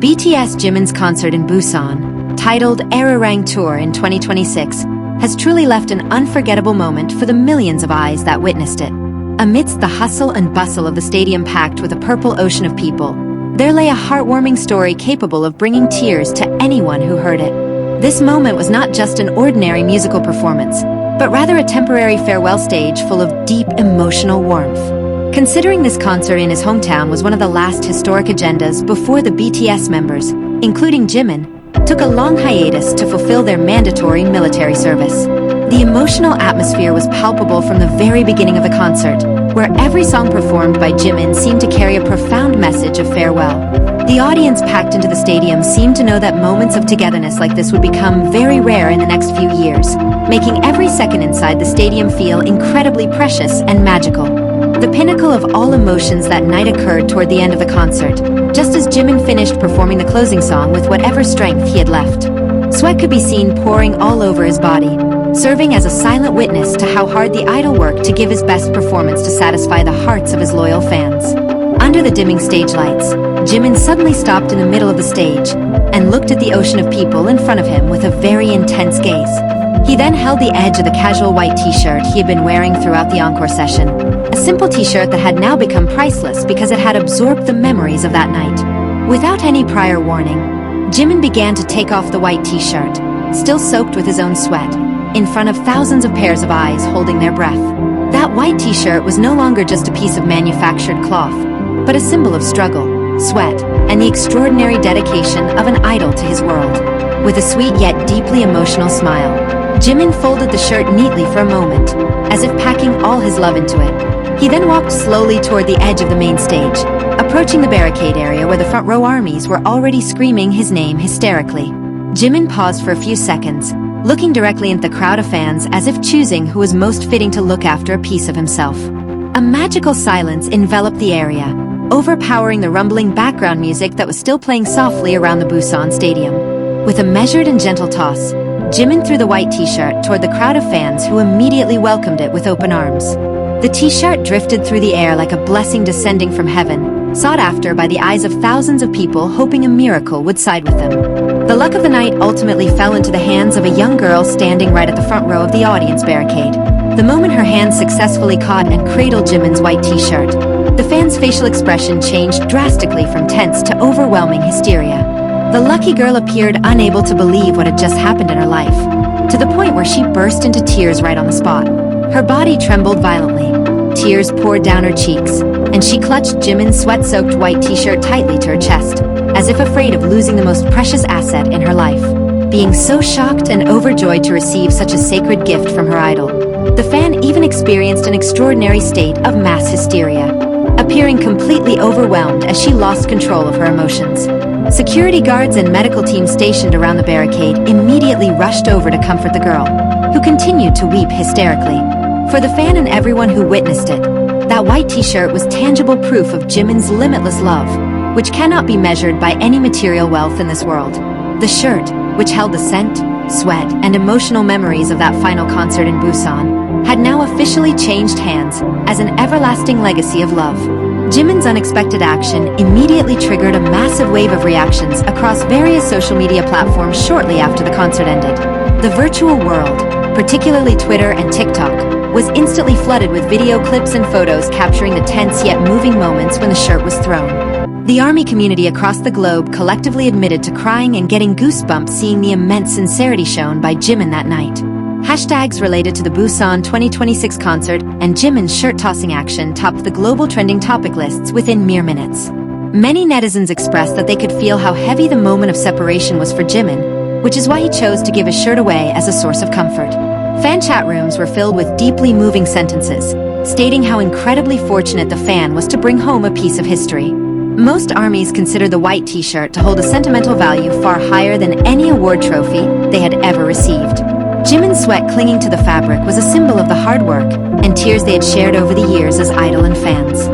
BTS Jimin's concert in Busan, titled Arirang Tour in 2026, has truly left an unforgettable moment for the millions of eyes that witnessed it. Amidst the hustle and bustle of the stadium packed with a purple ocean of people, there lay a heartwarming story capable of bringing tears to anyone who heard it. This moment was not just an ordinary musical performance, but rather a temporary farewell stage full of deep emotional warmth. Considering this concert in his hometown was one of the last historic agendas before the BTS members, including Jimin, took a long hiatus to fulfill their mandatory military service. The emotional atmosphere was palpable from the very beginning of the concert, where every song performed by Jimin seemed to carry a profound message of farewell. The audience packed into the stadium seemed to know that moments of togetherness like this would become very rare in the next few years, making every second inside the stadium feel incredibly precious and magical. The pinnacle of all emotions that night occurred toward the end of the concert, just as Jimin finished performing the closing song with whatever strength he had left. Sweat could be seen pouring all over his body, serving as a silent witness to how hard the idol worked to give his best performance to satisfy the hearts of his loyal fans. Under the dimming stage lights, Jimin suddenly stopped in the middle of the stage and looked at the ocean of people in front of him with a very intense gaze. He then held the edge of the casual white t-shirt he had been wearing throughout the encore session, a simple t-shirt that had now become priceless because it had absorbed the memories of that night. Without any prior warning, Jimin began to take off the white t-shirt, still soaked with his own sweat, in front of thousands of pairs of eyes holding their breath. That white t-shirt was no longer just a piece of manufactured cloth, but a symbol of struggle, sweat, and the extraordinary dedication of an idol to his world. With a sweet yet deeply emotional smile, Jimin folded the shirt neatly for a moment, as if packing all his love into it. He then walked slowly toward the edge of the main stage, approaching the barricade area where the front row armies were already screaming his name hysterically. Jimin paused for a few seconds, looking directly into the crowd of fans as if choosing who was most fitting to look after a piece of himself. A magical silence enveloped the area, overpowering the rumbling background music that was still playing softly around the Busan Stadium. With a measured and gentle toss, Jimin threw the white t-shirt toward the crowd of fans who immediately welcomed it with open arms. The t-shirt drifted through the air like a blessing descending from heaven, sought after by the eyes of thousands of people hoping a miracle would side with them. The luck of the night ultimately fell into the hands of a young girl standing right at the front row of the audience barricade. The moment her hand successfully caught and cradled Jimin's white t-shirt, the fans' facial expression changed drastically from tense to overwhelming hysteria. The lucky girl appeared unable to believe what had just happened in her life, to the point where she burst into tears right on the spot. Her body trembled violently, tears poured down her cheeks, and she clutched Jimin's sweat-soaked white t-shirt tightly to her chest, as if afraid of losing the most precious asset in her life. Being so shocked and overjoyed to receive such a sacred gift from her idol, the fan even experienced an extraordinary state of mass hysteria, appearing completely overwhelmed as she lost control of her emotions. Security guards and medical teams stationed around the barricade immediately rushed over to comfort the girl, who continued to weep hysterically. For the fan and everyone who witnessed it, that white t-shirt was tangible proof of Jimin's limitless love, which cannot be measured by any material wealth in this world. The shirt, which held the scent, sweat, and emotional memories of that final concert in Busan, had now officially changed hands as an everlasting legacy of love. Jimin's unexpected action immediately triggered a massive wave of reactions across various social media platforms shortly after the concert ended. The virtual world, particularly Twitter and TikTok, was instantly flooded with video clips and photos capturing the tense yet moving moments when the shirt was thrown. The ARMY community across the globe collectively admitted to crying and getting goosebumps seeing the immense sincerity shown by Jimin that night. Hashtags related to the Busan 2026 concert and Jimin's shirt-tossing action topped the global trending topic lists within mere minutes. Many netizens expressed that they could feel how heavy the moment of separation was for Jimin, which is why he chose to give his shirt away as a source of comfort. Fan chat rooms were filled with deeply moving sentences, stating how incredibly fortunate the fan was to bring home a piece of history. Most armies consider the white t-shirt to hold a sentimental value far higher than any award trophy they had ever received. Jimin's sweat clinging to the fabric was a symbol of the hard work and tears they had shared over the years as idol and fans.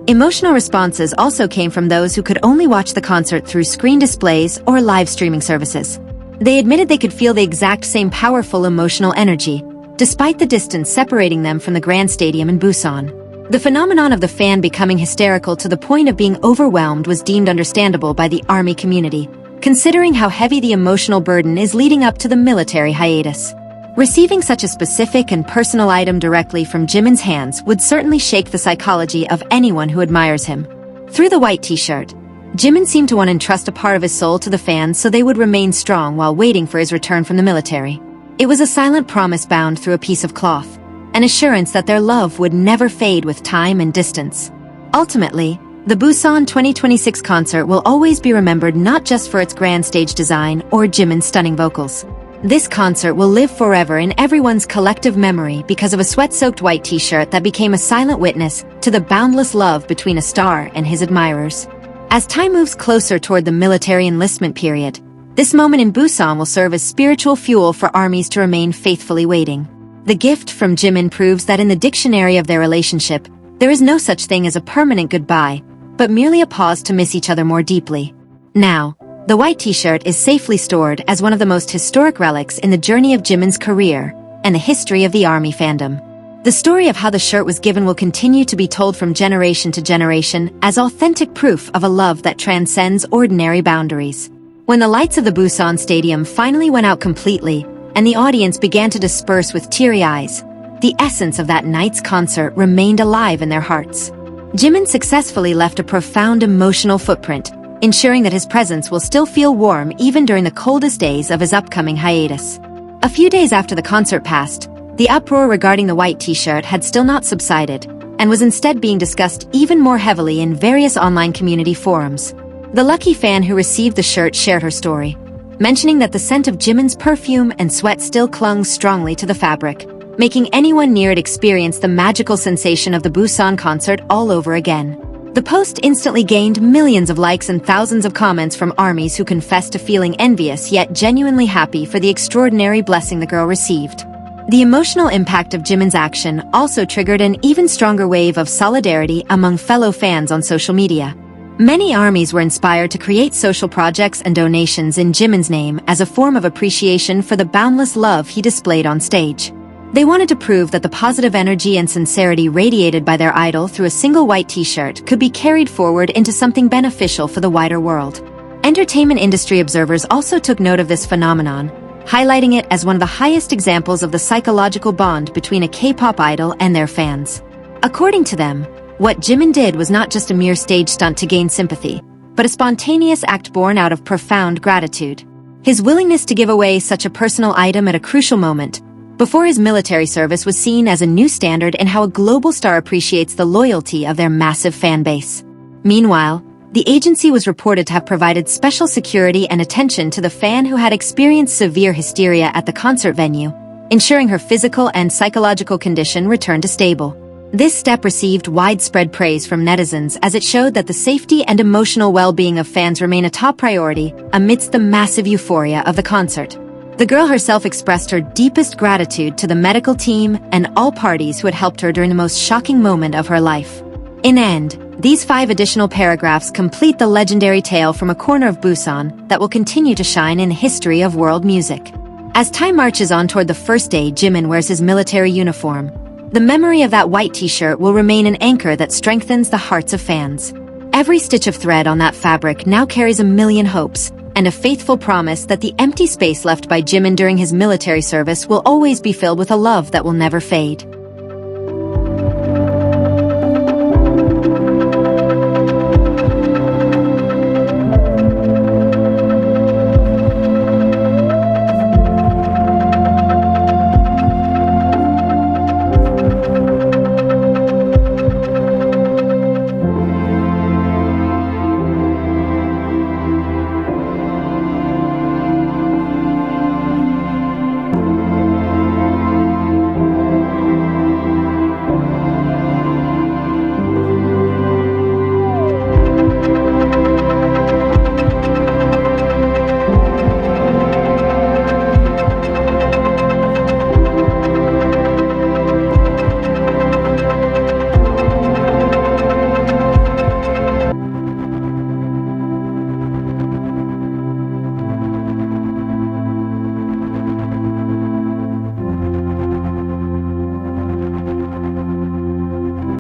Emotional responses also came from those who could only watch the concert through screen displays or live streaming services. They admitted they could feel the exact same powerful emotional energy, despite the distance separating them from the Grand Stadium in Busan. The phenomenon of the fan becoming hysterical to the point of being overwhelmed was deemed understandable by the ARMY community, considering how heavy the emotional burden is leading up to the military hiatus. Receiving such a specific and personal item directly from Jimin's hands would certainly shake the psychology of anyone who admires him. Through the white t-shirt, Jimin seemed to want to entrust a part of his soul to the fans so they would remain strong while waiting for his return from the military. It was a silent promise bound through a piece of cloth, an assurance that their love would never fade with time and distance. Ultimately, the Busan 2026 concert will always be remembered not just for its grand stage design or Jimin's stunning vocals. This concert will live forever in everyone's collective memory because of a sweat-soaked white t-shirt that became a silent witness to the boundless love between a star and his admirers. As time moves closer toward the military enlistment period, this moment in Busan will serve as spiritual fuel for armies to remain faithfully waiting. The gift from Jimin proves that in the dictionary of their relationship, there is no such thing as a permanent goodbye, but merely a pause to miss each other more deeply. Now, the white t-shirt is safely stored as one of the most historic relics in the journey of Jimin's career and the history of the ARMY fandom. The story of how the shirt was given will continue to be told from generation to generation as authentic proof of a love that transcends ordinary boundaries. When the lights of the Busan Stadium finally went out completely and the audience began to disperse with teary eyes, the essence of that night's concert remained alive in their hearts. Jimin successfully left a profound emotional footprint, ensuring that his presence will still feel warm even during the coldest days of his upcoming hiatus. A few days after the concert passed, the uproar regarding the white t-shirt had still not subsided, and was instead being discussed even more heavily in various online community forums. The lucky fan who received the shirt shared her story, mentioning that the scent of Jimin's perfume and sweat still clung strongly to the fabric, making anyone near it experience the magical sensation of the Busan concert all over again. The post instantly gained millions of likes and thousands of comments from armies who confessed to feeling envious yet genuinely happy for the extraordinary blessing the girl received. The emotional impact of Jimin's action also triggered an even stronger wave of solidarity among fellow fans on social media. Many armies were inspired to create social projects and donations in Jimin's name as a form of appreciation for the boundless love he displayed on stage. They wanted to prove that the positive energy and sincerity radiated by their idol through a single white t-shirt could be carried forward into something beneficial for the wider world. Entertainment industry observers also took note of this phenomenon, highlighting it as one of the highest examples of the psychological bond between a K-pop idol and their fans. According to them, what Jimin did was not just a mere stage stunt to gain sympathy, but a spontaneous act born out of profound gratitude. His willingness to give away such a personal item at a crucial moment before his military service was seen as a new standard in how a global star appreciates the loyalty of their massive fan base. Meanwhile, the agency was reported to have provided special security and attention to the fan who had experienced severe hysteria at the concert venue, ensuring her physical and psychological condition returned to stable. This step received widespread praise from netizens as it showed that the safety and emotional well-being of fans remain a top priority amidst the massive euphoria of the concert. The girl herself expressed her deepest gratitude to the medical team and all parties who had helped her during the most shocking moment of her life. In end, these 5 additional paragraphs complete the legendary tale from a corner of Busan that will continue to shine in the history of world music. As time marches on toward the first day Jimin wears his military uniform, the memory of that white t-shirt will remain an anchor that strengthens the hearts of fans. Every stitch of thread on that fabric now carries a million hopes, and a faithful promise that the empty space left by Jimin during his military service will always be filled with a love that will never fade.